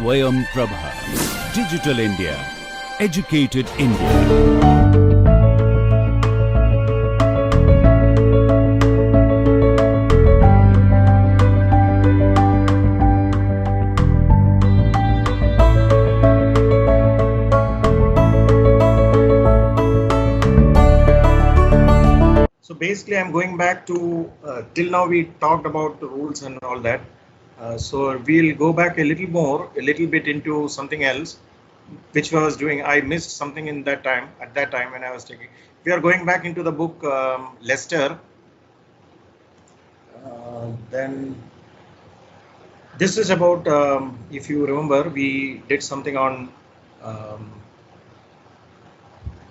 Swayam Prabha. Digital India. Educated India. So basically, I'm going back to till now we talked about the rules and all that. So we'll go back a little bit into something else, which I was doing. I missed something in that time. At that time when I was taking, we are going back into the book Lester. Then this is about, if you remember, we did something on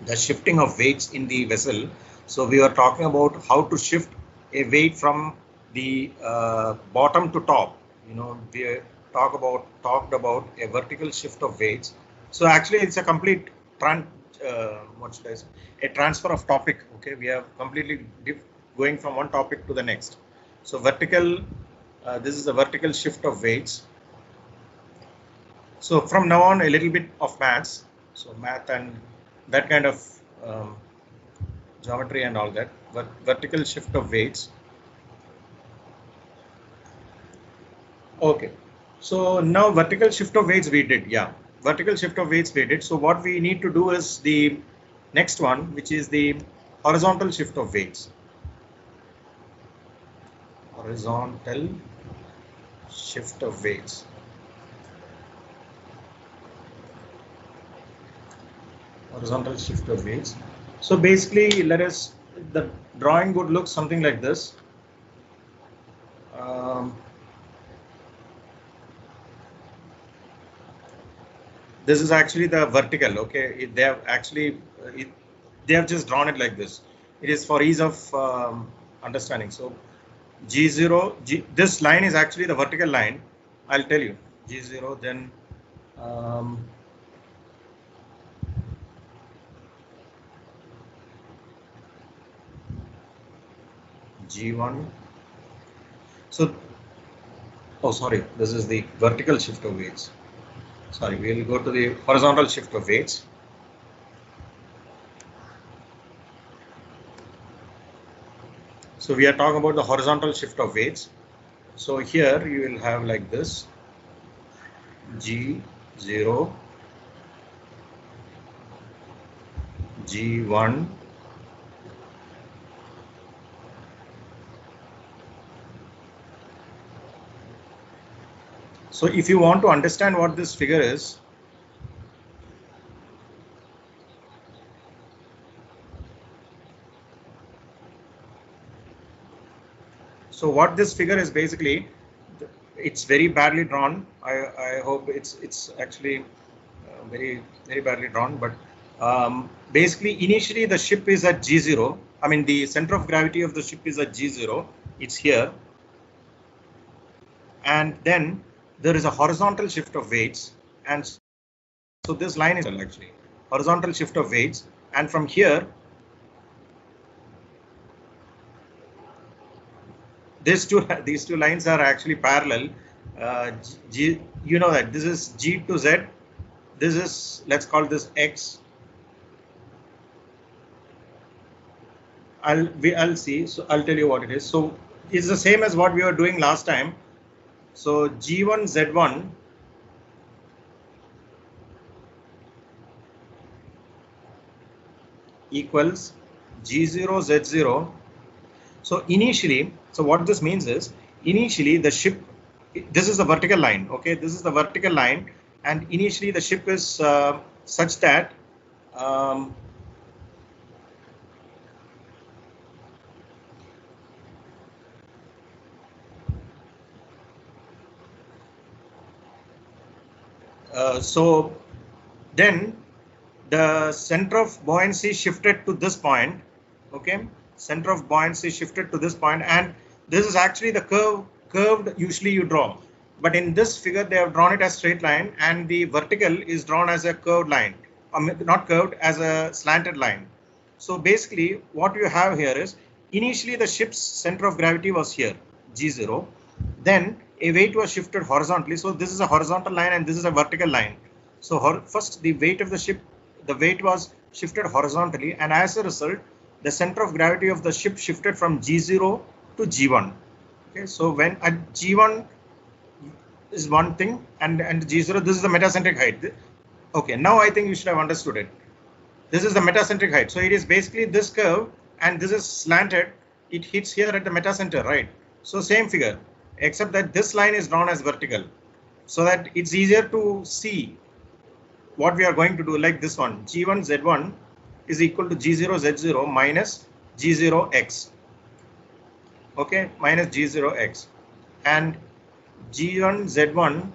the shifting of weights in the vessel. So we were talking about how to shift a weight from the bottom to top. You know, we talked about a vertical shift of weights. So actually, it's a complete what should I say? A transfer of topic. Okay, we are completely going from one topic to the next. So vertical. This is a vertical shift of weights. So from now on, a little bit of maths. So math and that kind of geometry and all that. But vertical shift of weights. Okay. So now vertical shift of weights we did. Yeah. Vertical shift of weights we did. So what we need to do is the next one, which is the horizontal shift of weights. Horizontal shift of weights. Horizontal shift of weights. So basically, the drawing would look something like this. This is actually the vertical. Okay, they have just drawn it like this. It is for ease of understanding. So G0, this line is actually the vertical line. I'll tell you G0, then G1. So, oh sorry, this is the vertical shift of weights. Sorry, we'll go to the horizontal shift of weights. So we are talking about the horizontal shift of weights. So here you will have like this G0, G1, so if you want to understand what this figure is, so what this figure is basically, it's very badly drawn. I hope it's actually very badly drawn, but basically initially the ship is at G0. I mean the center of gravity of the ship is at G0. It's here, and then there is a horizontal shift of weights, and so this line is actually horizontal shift of weights, and from here these two lines are actually parallel. You know that this is G to Z. This is, let's call this X. I'll see. So I'll tell you what it is. So it's the same as what we were doing last time. So G1 Z1 equals G0 Z0. So initially, so what this means is, initially the ship, this is the vertical line. Okay, this is the vertical line, and initially the ship is such that so then the center of buoyancy shifted to this point. Okay, center of buoyancy shifted to this point, and this is actually the curved usually you draw, but in this figure they have drawn it as straight line, and the vertical is drawn as a curved line, not curved, as a slanted line. So basically what you have here is, initially the ship's center of gravity was here, G0, then a weight was shifted horizontally. So this is a horizontal line and this is a vertical line. So first the weight of the ship, the weight was shifted horizontally, and as a result, the center of gravity of the ship shifted from G0 to G1. Okay, so when at G1 is one thing and G0, this is the metacentric height. Okay, now I think you should have understood it. This is the metacentric height. So it is basically this curve and this is slanted. It hits here at the metacenter, right? So same figure, except that this line is drawn as vertical so that it's easier to see what we are going to do, like this one. G1 Z1 is equal to G0 Z0 minus G0 X. Okay, minus G0 X. And G1 Z1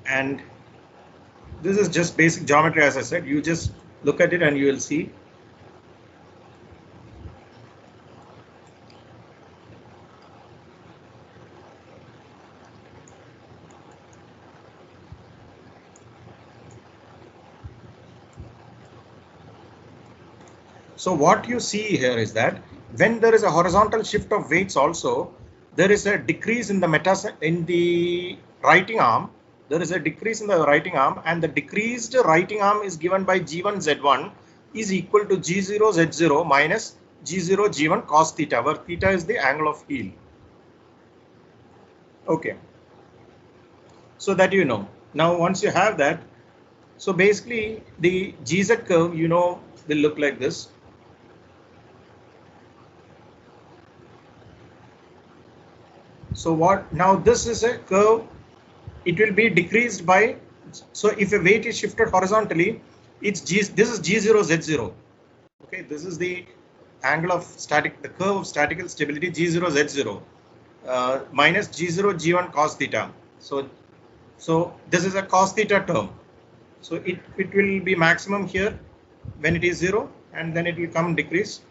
and this is just basic geometry, as I said. You just look at it and you will see. So what you see here is that when there is a horizontal shift of weights also, there is a decrease in the writing arm. There is a decrease in the writing arm, and the decreased writing arm is given by G1 Z1 is equal to G0 Z0 minus G0 G1 cos theta, where theta is the angle of heel. Okay. So that you know. Now once you have that, so basically the GZ curve, you know, will look like this. So what now, this is a curve, it will be decreased by, so if a weight is shifted horizontally, it's this is G0 Z0. Okay, this is the angle of the curve of statical stability, G0 Z0 minus G0 G1 cos theta. So this is a cos theta term. So it will be maximum here when it is 0, and then it will come decrease,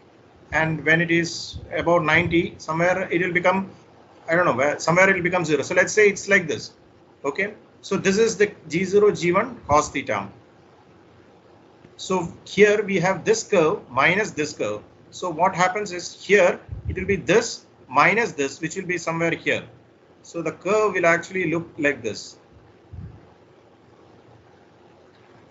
and when it is about 90, somewhere it will become, I don't know where, somewhere it will become 0. So let's say it's like this. Okay, so this is the G0 G1 cos theta. So here we have this curve minus this curve. So what happens is here it will be this minus this, which will be somewhere here. So the curve will actually look like this.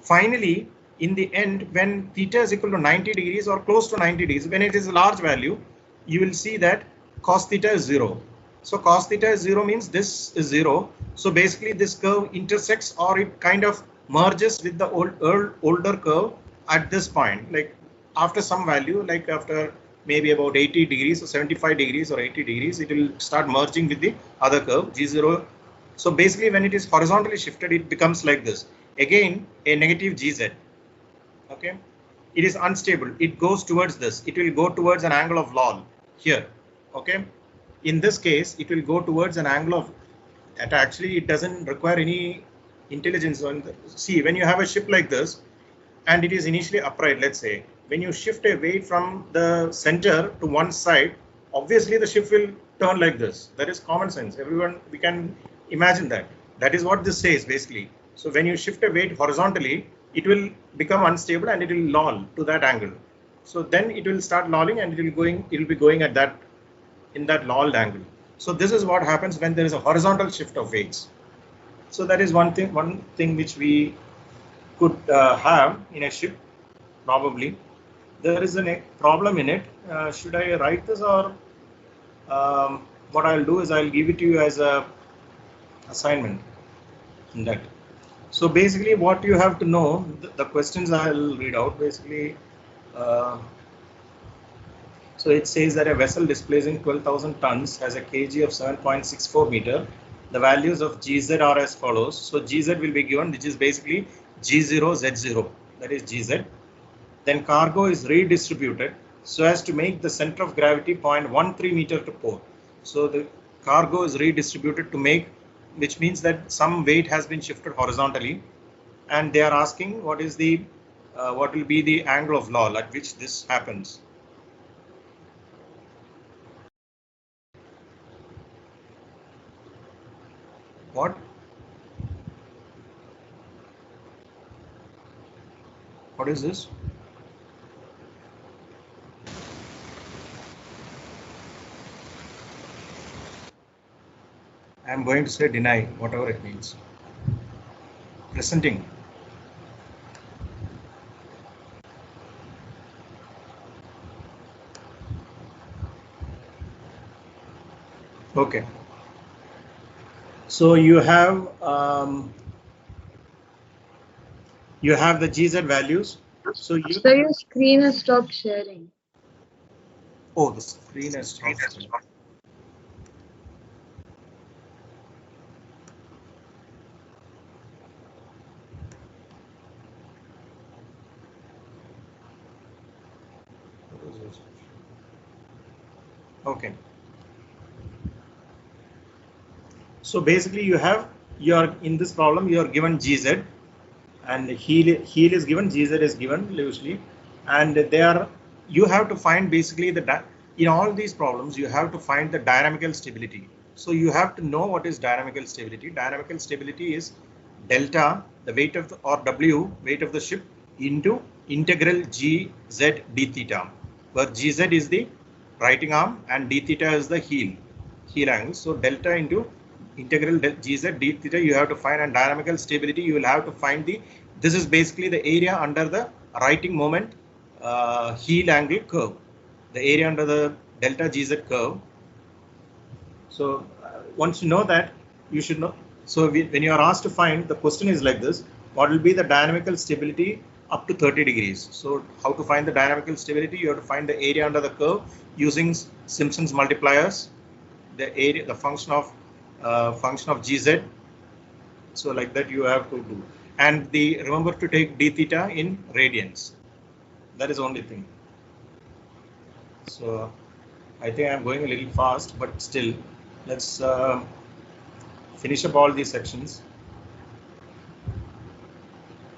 Finally, in the end, when theta is equal to 90 degrees or close to 90 degrees, when it is a large value, you will see that cos theta is 0. So cos theta is 0 means this is 0. So basically this curve intersects, or it kind of merges with the older curve at this point, like after some value, like after maybe about 80 degrees or 75 degrees or 80 degrees, it will start merging with the other curve G0. So basically when it is horizontally shifted, it becomes like this. Again, a negative GZ. Okay, it is unstable. It goes towards this. It will go towards an angle of lol here. Okay, in this case, it will go towards an angle of that. Actually, it doesn't require any intelligence on the, see, when you have a ship like this and it is initially upright, let's say, when you shift a weight from the center to one side, obviously the ship will turn like this. That is common sense. Everyone, we can imagine that. That is what this says basically. So when you shift a weight horizontally, it will become unstable and it will loll to that angle. So then it will start lolling and it will be going at that, in that lolled angle. So this is what happens when there is a horizontal shift of weights. So that is one thing which we could have in a ship. Probably there is a problem in it. Should I write this, or what I'll do is I'll give it to you as a assignment in that. So basically what you have to know, the questions I'll read out basically. So it says that a vessel displacing 12,000 tons has a kg of 7.64 meter. The values of GZ are as follows. So GZ will be given, which is basically G0 Z0, that is GZ. Then cargo is redistributed so as to make the center of gravity 0.13 meter to port. So the cargo is redistributed to make, which means that some weight has been shifted horizontally, and they are asking what is the what will be the angle of loll at which this happens. What? What is this? I'm going to say deny, whatever it means. Presenting. Okay. So you have the GZ values. So your screen has stopped sharing. Oh, the screen has stopped sharing. Okay. So basically you have in this problem you are given GZ and heel is given, GZ is given loosely, and you have to find basically in all these problems you have to find the dynamical stability. So you have to know what is dynamical stability. Dynamical stability is delta, the weight of or W, weight of the ship, into integral GZ d theta, where GZ is the writing arm and d theta is the heel angle. So delta into integral GZ d theta you have to find, and dynamical stability you will have to find this is basically the area under the writing moment heel angle curve, the area under the delta GZ curve. So once you know that, you should know. So when you are asked to find, the question is like this: what will be the dynamical stability up to 30 degrees? So how to find the dynamical stability? You have to find the area under the curve using Simpson's multipliers, the area, the function of GZ. So like that you have to do, and remember to take d theta in radians. That is the only thing. So I think I'm going a little fast, but still let's finish up all these sections.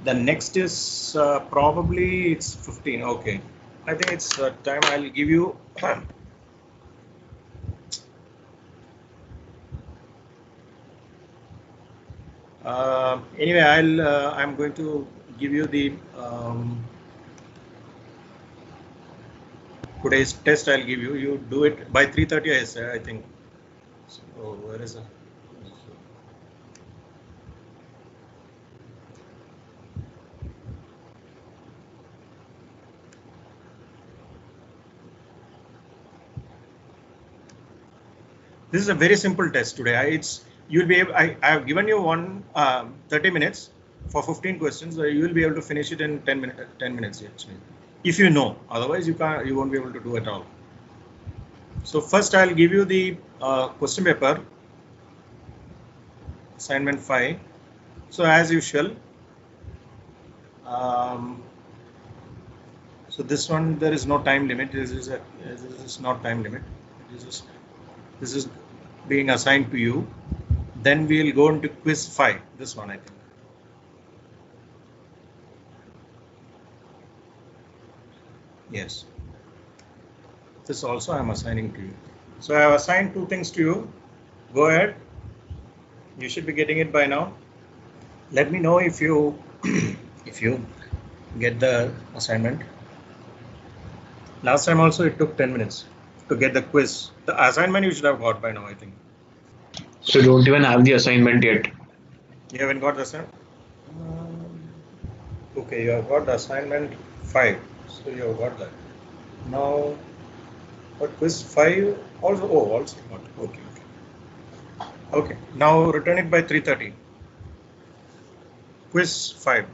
The next is probably it's 15. Okay, I think it's time. I'll give you anyway, I'm going to give you the today's test. I'll give you. You do it by 3:30. I think. So where is it? This is a very simple test today. You'll be able. I have given you 30 minutes for 15 questions. You will be able to finish it in 10 minutes actually, if you know. Otherwise, you won't be able to do it all. So first, I'll give you the question paper, assignment 5. So as usual, so this one there is no time limit. This is not time limit. This is being assigned to you. Then we will go into quiz 5. This one, I think. Yes. This also I am assigning to you. So I have assigned 2 things to you. Go ahead. You should be getting it by now. Let me know if you get the assignment. Last time also it took 10 minutes to get the quiz. The assignment you should have got by now, I think. So you don't even have the assignment yet. You haven't got the assignment? Okay, you have got the assignment 5. So you have got that. Now, what quiz 5 also? Oh, also got. Okay. Okay. Now return it by 3:30. Quiz 5.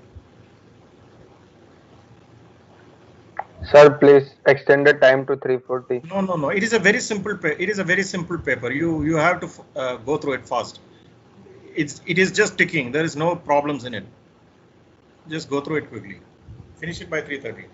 Sir, please extend the time to 3:40. No. It is a very simple. It is a very simple paper. You have to go through it fast. It is just ticking. There is no problems in it. Just go through it quickly. Finish it by 3:30.